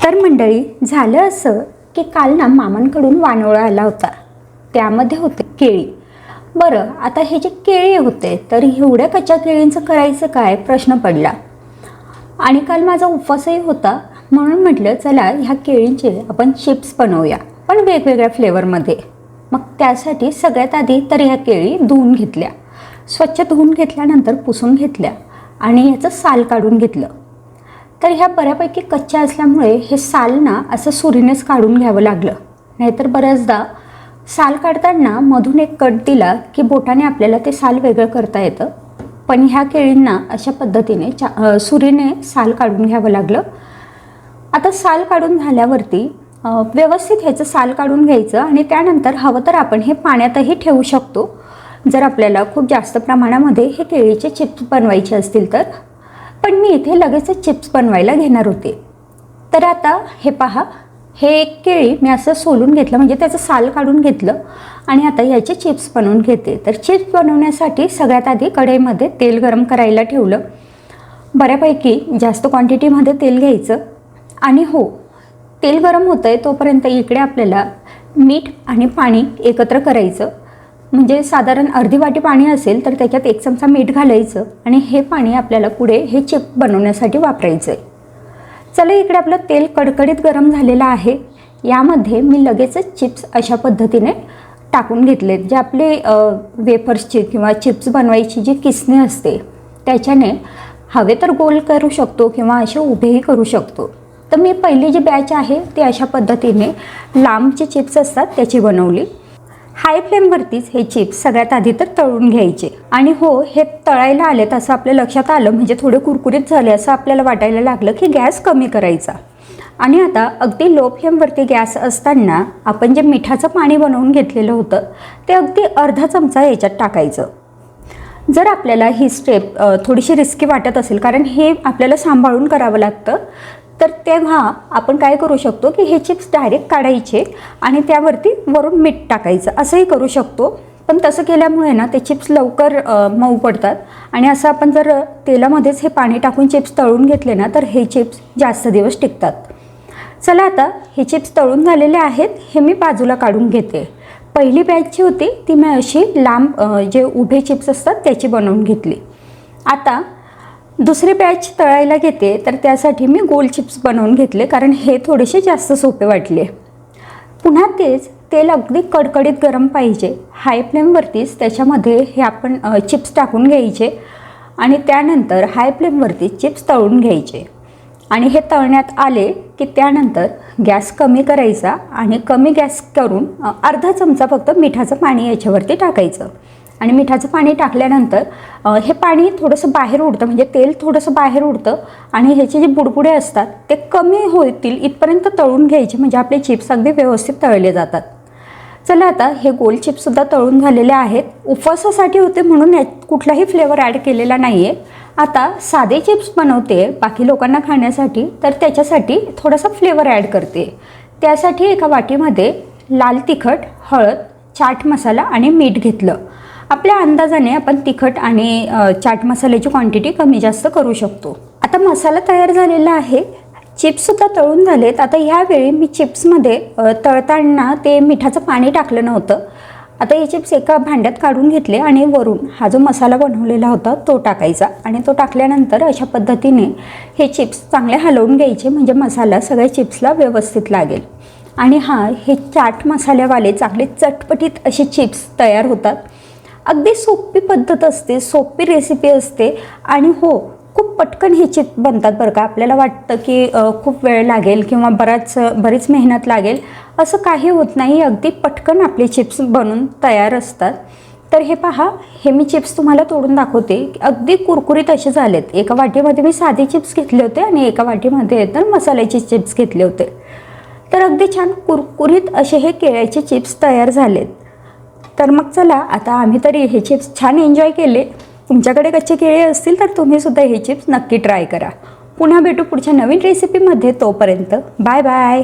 तर मंडळी, झालं असं की काल ना मामांकडून वानोळा आला होता. त्यामध्ये होते केळी. बरं, आता हे जे केळी होते तर एवढ्या कच्च्या केळींचं करायचं काय प्रश्न पडला. आणि काल माझा उपवासही होता, म्हणून म्हटलं चला ह्या केळींचे आपण चिप्स बनवूया, पण वेगवेगळ्या फ्लेवरमध्ये. मग त्यासाठी सगळ्यात आधी तर ह्या केळी धुवून घेतल्या. स्वच्छ धुवून घेतल्यानंतर पुसून घेतल्या आणि याचं साल काढून घेतलं. तर ह्या बऱ्यापैकी कच्च्या असल्यामुळे हे साल ना असं सुरीनेच काढून घ्यावं लागलं. नाहीतर बऱ्याचदा साल काढताना मधून एक कट दिला की बोटाने आपल्याला ते साल वेगळं करता येतं. पण ह्या केळींना अशा पद्धतीने सुरीने साल काढून घ्यावं लागलं. आता साल काढून झाल्यावरती व्यवस्थित ह्याचं साल काढून घ्यायचं आणि त्यानंतर हवं तर आपण हे पाण्यातही ठेवू शकतो, जर आपल्याला खूप जास्त प्रमाणामध्ये हे केळीचे चिप्स बनवायचे असतील तर. पण मी इथे लगेचच चिप्स बनवायला घेणार होते. तर आता हे पहा, हे एक केळी मी असं सोलून घेतलं, म्हणजे त्याचं साल काढून घेतलं आणि आता याचे चिप्स बनवून घेते. तर चिप्स बनवण्यासाठी सगळ्यात आधी कढईमध्ये तेल गरम करायला ठेवलं. बऱ्यापैकी जास्त क्वांटिटीमध्ये तेल घ्यायचं आणि हो, तेल गरम होतं आहे तोपर्यंत इकडे आपल्याला मीठ आणि पाणी एकत्र करायचं. म्हणजे साधारण अर्धी वाटी पाणी असेल तर त्याच्यात 1 चमचा मीठ घालायचं आणि हे पाणी आपल्याला पुढे हे चिप्स बनवण्यासाठी वापरायचं आहे. चला, इकडे आपलं तेल कडकडीत गरम झालेलं आहे. यामध्ये मी लगेचच चिप्स अशा पद्धतीने टाकून घेतलेत. जे आपले वेफर्सची किंवा चिप्स बनवायची जी किसणी असते त्याच्याने हवे तर गोल करू शकतो किंवा असे उभेही करू शकतो. तर मी पहिली जी बॅच आहे ती अशा पद्धतीने लांबचे चिप्स असतात त्याची बनवली. हाय फ्लेमवरतीच हे चिप्स सगळ्यात आधी तर तळून घ्यायचे. आणि हो, हे तळायला आलेत असं आपल्या लक्षात आलं, म्हणजे थोडे कुरकुरीत झाले असं आपल्याला वाटायला लागलं की गॅस कमी करायचा. आणि आता अगदी लो फ्लेमवरती गॅस असताना आपण जे मिठाचं पाणी बनवून घेतलेलं होतं ते अगदी अर्धा चमचा याच्यात टाकायचं. जर आपल्याला ही स्टेप थोडीशी रिस्की वाटत असेल, कारण हे आपल्याला सांभाळून करावं लागतं, तर तेव्हा आपण काय करू शकतो की हे चिप्स डायरेक्ट काढायचे आणि त्यावरती वरून मीठ टाकायचं, असंही करू शकतो. पण तसं केल्यामुळे ना ते चिप्स लवकर मऊ पडतात. आणि असं आपण जर तेलामध्येच हे पाणी टाकून चिप्स तळून घेतले ना तर हे चिप्स जास्त दिवस टिकतात. चला, आता हे चिप्स तळून झालेले आहेत, हे मी बाजूला काढून घेते. पहिली बॅच जी होती ती मी अशी लांब जे उभे चिप्स असतात त्याची बनवून घेतली. आता दुसरी बॅच तळायला घेते, तर त्यासाठी मी गोल चिप्स बनवून घेतले, कारण हे थोडेसे जास्त सोपे वाटले. पुन्हा तेच तेल अगदी कडकडीत गरम पाहिजे. हाय फ्लेमवरतीच त्याच्यामध्ये हे आपण चिप्स टाकून घ्यायचे आणि त्यानंतर हाय फ्लेमवरती चिप्स तळून घ्यायचे. आणि हे तळण्यात आले की त्यानंतर गॅस कमी करायचा आणि कमी गॅस करून अर्धा चमचा फक्त मिठाचं पाणी याच्यावरती टाकायचं. आणि मिठाचं पाणी टाकल्यानंतर हे पाणी थोडंसं बाहेर उडतं, म्हणजे तेल थोडंसं बाहेर उडतं आणि ह्याचे जे बुडबुडे असतात ते कमी होतील इथपर्यंत तळून घ्यायचे, म्हणजे आपले चिप्स अगदी व्यवस्थित तळले जातात. चला, आता हे गोल चिप्ससुद्धा तळून झालेले आहेत. उपवासासाठी होते म्हणून यात कुठलाही फ्लेवर ॲड केलेला नाही आहे. आता साधे चिप्स बनवते बाकी लोकांना खाण्यासाठी, तर त्याच्यासाठी थोडासा फ्लेवर ॲड करते. त्यासाठी एका वाटीमध्ये लाल तिखट, हळद, चाट मसाला आणि मीठ घेतलं. आपल्या अंदाजाने आपण तिखट आणि चाट मसाल्याची क्वांटिटी कमी जास्त करू शकतो. आता मसाला तयार झालेला आहे, चिप्ससुद्धा तळून झालेत. आता ह्यावेळी मी चिप्समध्ये तळताना ते मिठाचं पाणी टाकलं नव्हतं. आता हे चिप्स एका भांड्यात काढून घेतले आणि वरून हा जो मसाला बनवलेला होता तो टाकायचा. आणि तो टाकल्यानंतर अशा पद्धतीने हे चिप्स चांगले हलवून घ्यायचे, म्हणजे मसाला सगळ्या चिप्सला व्यवस्थित लागेल. आणि हे चाट मसाल्यावाले चांगले चटपटीत असे चिप्स तयार होतात. अगदी सोपी पद्धत असते, सोपी रेसिपी असते आणि हो, खूप पटकन हे चिप्स बनतात बरं का. आपल्याला वाटतं की खूप वेळ लागेल किंवा बरीच मेहनत लागेल, असं काही होत नाही. अगदी पटकन आपले चिप्स बनून तयार असतात. तर हे पहा, हे मी चिप्स तुम्हाला तोडून दाखवते. अगदी कुरकुरीत असे झालेत. एका वाटीमध्ये मी साधे चिप्स घेतले होते आणि एका वाटीमध्ये तर मसाल्याचे चिप्स घेतले होते. तर अगदी छान कुरकुरीत असे हे केळ्याचे चिप्स तयार झालेत. तर मग चला, आता आम्ही तरी हे चिप्स छान एन्जॉय केले. तुमच्याकडे कच्चे केळे असतील तर तुम्हीसुद्धा हे चिप्स नक्की ट्राय करा. पुन्हा भेटू पुढच्या नवीन रेसिपीमध्ये. तोपर्यंत बाय बाय.